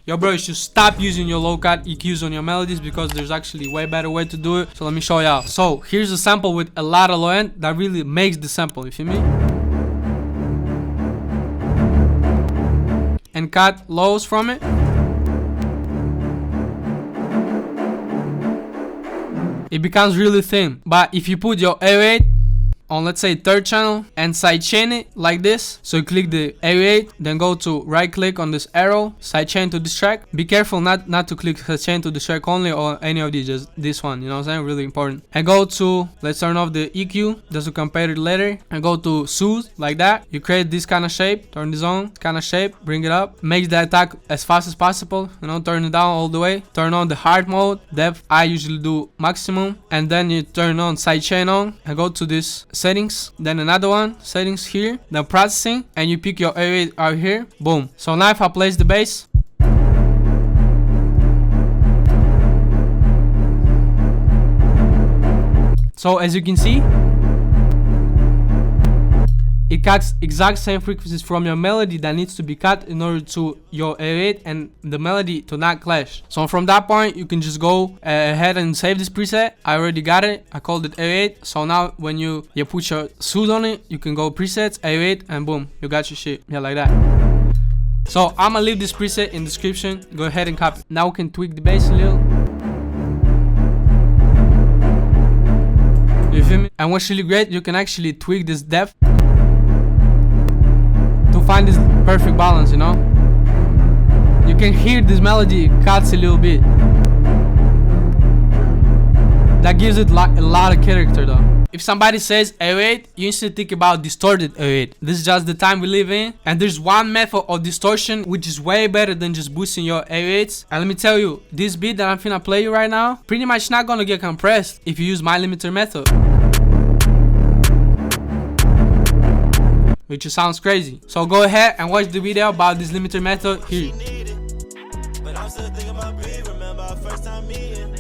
yo bro, you should stop using your low cut EQs on your melodies because there's actually way better way to do it. So let me show y'all. So here's a sample with a lot of low end that really makes the sample, you feel me? And cut lows from it. It becomes really thin. But if you put your 808 on, let's say, third channel and sidechain it like this, so you click the 808, then go to right click on this arrow, sidechain to this track. Be careful not to click sidechain to this track only or any of these, just this one, you know what I'm saying? Really important. And go to, let's turn off the EQ just to compare it later, and go to soothe like that. You create this kind of shape, turn this on, kind of shape, bring it up, make the attack as fast as possible, you know, turn it down all the way, turn on the hard mode, depth I usually do maximum, and then you turn on sidechain on and go to this settings, then another one, settings here, then processing, and you pick your 808 out here, boom. So now if I place the bass, so as you can see, it cuts exact same frequencies from your melody that needs to be cut in order to your 808 and the melody to not clash. So from that point, you can just go ahead and save this preset. I already got it. I called it 808. So now when you put your soothe on it, you can go presets, 808, and boom, you got your shit. Yeah, like that. So I'm gonna leave this preset in the description. Go ahead and copy. Now we can tweak the bass a little. You feel me? And what's really great, you can actually tweak this depth to find this perfect balance, you know? You can hear this melody cuts a little bit. That gives it a lot of character though. If somebody says 808, you instantly think about distorted 808. This is just the time we live in, and there's one method of distortion which is way better than just boosting your 808s. And let me tell you, this beat that I'm finna play you right now, pretty much not gonna get compressed if you use my limiter method, which sounds crazy. So go ahead and watch the video about this limiter method here. But I'm still thinking about remember our first time meeting.